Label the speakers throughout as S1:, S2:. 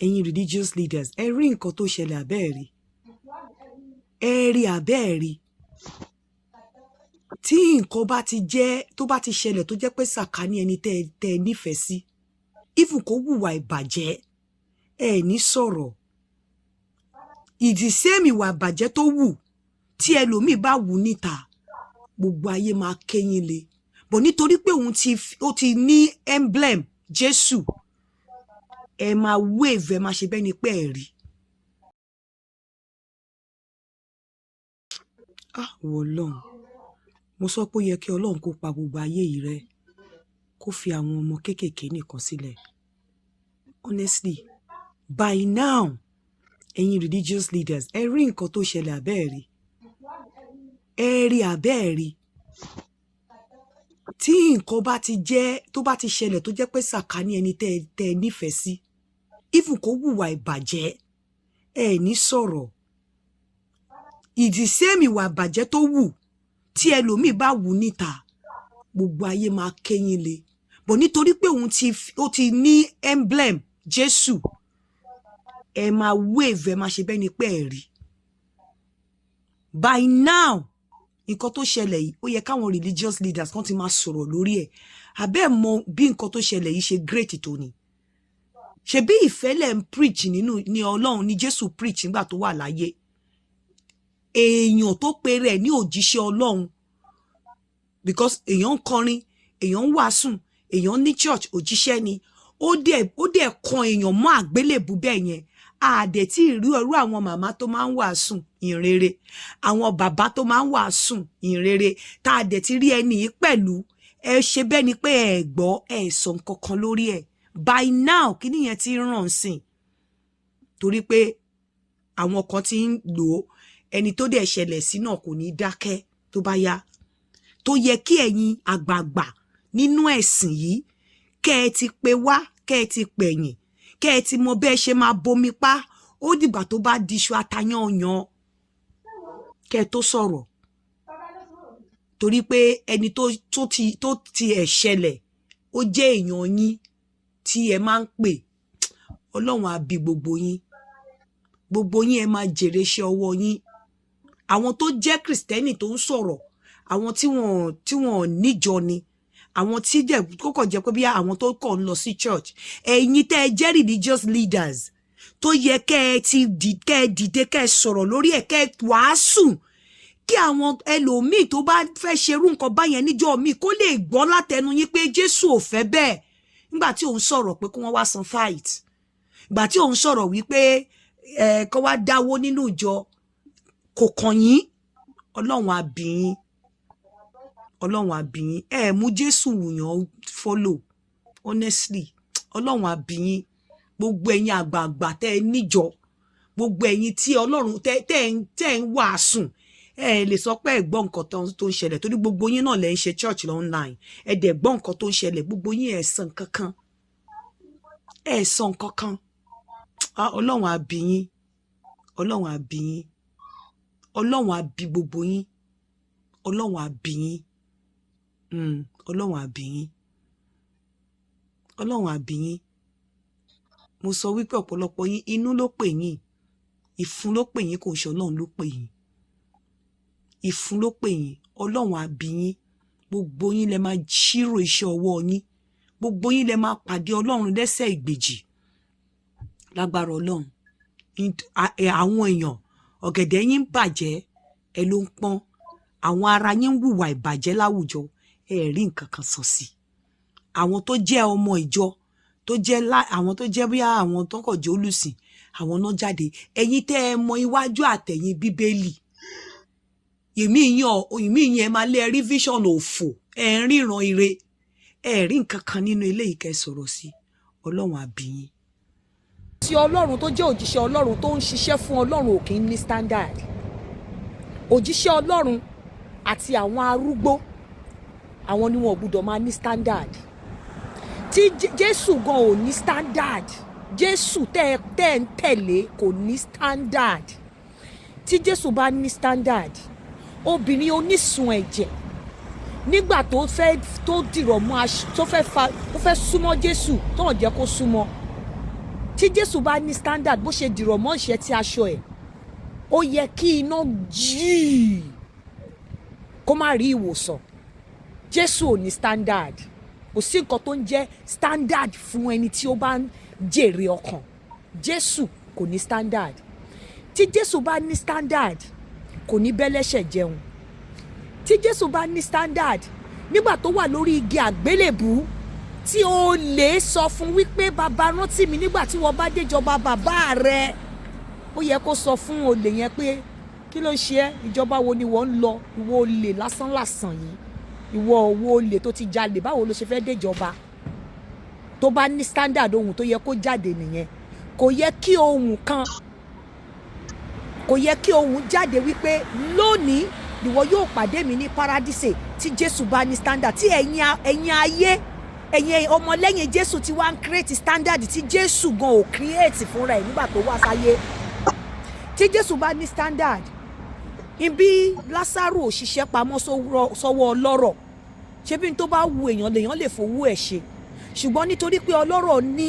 S1: ẹ̀yin religious leaders ẹ rí nǹkan tó ṣẹlẹ̀ àbẹ́ẹ̀rí ẹ rí àbẹ́ẹ̀rí tí nǹkan bá ti jẹ́ tó bá ti ṣẹlẹ̀ tó jẹ́ pé sàkání ẹni tẹ́ ẹ nífẹ̀ẹ́ sí even kó hùwà ìbàjẹ́ ẹ ní sọ̀rọ̀ ìdí sẹ́mi ìwà ìbàjẹ́ tó wù tí ẹlòmíì bá wù níta gbogbo ayé máa kéyìn le bọ̀ nítorí pé ó ti ní emblem Jésù ẹ máa wave ẹ máa ṣe bẹ́ẹ̀ ni pé ẹ rí. Ọlọ́run mo sọ pé ó yẹ kí Ọlọ́run kó pa gbogbo ayé yìí rẹ́ kó fi àwọn ọmọ kéékèèké nìkan sílẹ̀ honestly by now ẹ̀yin religious leaders ẹ rí nǹkan tó ṣẹlẹ̀ àbẹ́ẹ̀rí ẹ rí àbẹ́ẹ̀rí tí nǹkan bá ti jẹ́ tó bá ti ṣẹlẹ̀ tó jẹ́ pé sàkání ẹni tẹ́ ẹ nífẹ̀ẹ́ sí even kó hùwà ìbàjẹ́ ẹ ní sọ̀rọ̀ ìdí sẹ́mi ìwà ìbàjẹ́ tó wù tí ẹlòmíì bá wù níta gbogbo ayé máa kéyìn le bọ̀ nítorí pé ó ti ní emblem Jésù ẹ máa wave ẹ máa ṣe bẹ́ẹ̀ ni pé ẹ rí. By now nǹkan tó ṣẹlẹ̀ yìí ó yẹ káwọn religious leaders kan ti máa sọ̀rọ̀ lórí ẹ̀ abẹ́ mọ bí nǹkan tó ṣẹlẹ̀ yìí ṣe great tó ni ṣebí ìfẹ́ lẹ̀ ń preach nínú ní Ọlọ́run ní Jésù preach nígbà tó wà láyé èèyàn tó pe rẹ̀ ní òjíṣẹ́ Ọlọ́run because èèyàn ń kọrin èèyàn ń wàásùn èèyàn ní church òjíṣẹ́ ni ó dẹ̀ kan èèyàn mọ́ àgbélébù bẹ́ẹ̀ yẹn àdẹ̀ tí ìrí ọrú àwọn màmá tó máa ń wàásùn ìrere àwọn bàbá tó máa ń wàásùn ìrere tá a dẹ̀ ti rí ẹni yìí pẹ̀lú ẹ ṣe bẹ́ẹ̀ ni pé ẹ gbọ́ ẹ sọ nǹkan kan lórí ẹ̀ by now kí nìyẹn ti ràn sìn torí pé àwọn kan ti ń lò ó ẹni tó dẹ̀ ṣẹlẹ̀ sí náà kò ní dákẹ́ tó bá yá tó yẹ kí ẹ̀yin àgbààgbà nínú ẹ̀sìn yìí kẹ́ ẹ ti pe wá kẹ́ ẹ ti pẹ̀yìn kẹ́ ẹ ti mọ bẹ́ẹ̀ ṣe máa bomi pa ó dìgbà tó bá diṣu atayanyan kẹ́ ẹ tó sọ̀rọ̀ torí pé ẹni tó ti ẹ̀ ṣẹlẹ̀ ó jẹ́ èèyàn yín tí ẹ máa ń pè Ọlọ́run á bí gbogbo yín ẹ máa jèrè iṣẹ́ ọwọ́ yín àwọn tó jẹ́ Kristẹni tó ń sọ̀rọ̀ àwọn tí wọ́n níjọ ni àwọn tí jẹ́ kókò jẹ́ pé bí àwọn tó kàn ń lọ sí church ẹ̀yin tẹ́ ẹ jẹ́ religious leaders tó yẹ kẹ́ ẹ dìde kẹ́ ẹ sọ̀rọ̀ lórí ẹ̀ kẹ́ ẹ wàásù kí àwọn ẹlòmíì tó bá fẹ́ ṣerú nǹkan báyẹn níjọ́ míì kó lè gbọ́ látẹnu yín pé Jésù ò fẹ́ bẹ́ẹ̀ nígbà tí òun sọ̀rọ̀ pé kí wọ́n wá san fight ìgbà tí òun sọ̀rọ̀ wípé kó wá dáwó nínú ìjọ kò kàn yín Ọlọ́run á bí yín Ọlọ́run á bí yín ẹ mú Jésù wùyàn follow honestly Ọlọ́run á bí yín gbogbo ẹ̀yin àgbààgbà tẹ́ ẹ níjọ gbogbo ẹ̀yin tí Ọlọ́run tẹ́ ń wàásùn ẹ lè sọ pé ẹ gbọ́ nǹkan tó ń ṣẹlẹ̀ torí gbogbo yín náà lẹ ń ṣe church online ẹ dẹ̀ gbọ́ nǹkan tó ń ṣẹlẹ̀ gbogbo yín ẹ sọ nǹkan kan Ọlọ́run á bí yín Ọlọ́run á bí yín Ọlọ́run á bí gbogbo yín Ọlọ́run á bí yín Ọlọ́run á bí yín Ọlọ́run á bí yín mo sọ wípé ọ̀pọ̀lọpọ̀ yín inú ló pè yín ìfun ló pè yín kò ṣe Ọlọ́run ló pè yín ìfun ló pè yín Ọlọ́run á bí yín gbogbo yín lẹ máa ṣírò iṣẹ́ ọwọ́ yín gbogbo yín lẹ máa pàdé Ọlọ́run lẹ́sẹ̀ ìgbèjì lágbára Ọlọ́run àwọn èèyàn ọ̀gẹ̀dẹ̀ yín bàjẹ́ ẹ ló ń pọ́n àwọn ara yín ń hùwà ìbàjẹ́ láwùjọ ẹ rí nǹkan kan sọ sí àwọn tó jẹ́ ọmọ ìjọ àwọn tó jẹ́ bí àwọn tó kọ̀ jẹ́ olùsìn àwọn náà jáde ẹ̀yin tẹ́ ẹ mọ iwájú àtẹ̀yìn Bíbélì ìmí yín ẹ máa lé ẹ rí vision òfò ẹ ń ríran ire ẹ rí nǹkan kan nínú eléyìí kẹ́ sọ̀rọ̀ sí Ọlọ́run á bí yín. Tí Ọlọ́run tó jẹ́ òjíṣẹ́ Ọlọ́run tó ń ṣiṣẹ́ fún Ọlọ́run ò kì í ní standard òjíṣẹ́ Ọlọ́run àti àwọn arúgbó àwọn ni wọn ò gbúdọ̀ máa ní standard tí Jésù gan ò ní standard Jésù tẹ́ ń tẹ̀lé kò ní standard tí Jésù bá ní standard obìnrin onísun ẹ̀jẹ̀ nígbà tó dìrọ̀ mọ́ tó fẹ́ súnmọ́ Jésù tó hàn jẹ́ kó súnmọ́ tí Jésù bá ní standard bó ṣe dìrọ̀ mọ́ ìṣẹ́ tí aṣọ ẹ̀, ó yẹ kí iná jí kó má rí ìwòsàn. Jésù ò ní standard. Kò sí nǹkan tó ń jẹ́ standard fún ẹni tí ó bá ń jèrè ọkàn. Jésù kò ní standard. Tí Jésù bá ní standard, kò ní bẹ́lẹ́ṣẹ̀ jẹun. Tí Jésù bá ní standard, nígbà tó wà lórí igi àgbélébù, tí o lè sọ fún wípé bàbá rántí mi nígbà tí wọ́n bá déjọba bàbá rẹ̀, ó yẹ kó sọ fún olè yẹn pé kí ló ń ṣe ẹ́, ìjọba wo ni wọ́n ń lọ, ìwọ olè lásánlàsàn yìí, ìwọ owó olè tó ti jalè, báwo ló ṣe fẹ́ déjọba? Tó bá ní standard, ohun tó yẹ kó jáde nìyẹn. Kò yẹ kí ohun jáde wípé lónìí ìwọ yóò pàdé mi ní paradise. Tí Jésù bá ní standard, tí ẹ̀yin ayé, ẹ̀yin ọmọlẹ́yìn Jésù ti wá ń create standard tí Jésù gan ò create fúnra ẹ̀ nígbà tó wá sáyé. Tí Jésù bá ní standard, ibi Lásárù ò ṣiṣẹ́ pamọ́ sọ́wọ́ ọlọ́rọ̀, ṣé bí n tó bá wu èèyàn lèèyàn lè fowó ẹ̀ ṣe, ṣùgbọ́n nítorí pé ọlọ́rọ̀ ní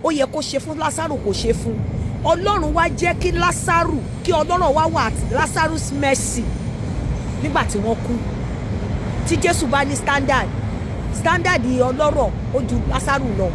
S1: ó yẹ kó ṣe fún Lásárù, kò ṣe fún. Ọlọ́run wá jẹ́ kí Lásárù, kí ọlọ́rọ̀ wá wà Lazarus mercy nígbà tí wọ́n kú. Tí Jésù bá ní standard ọlọ́rọ̀ ó ju Lásárù lọ.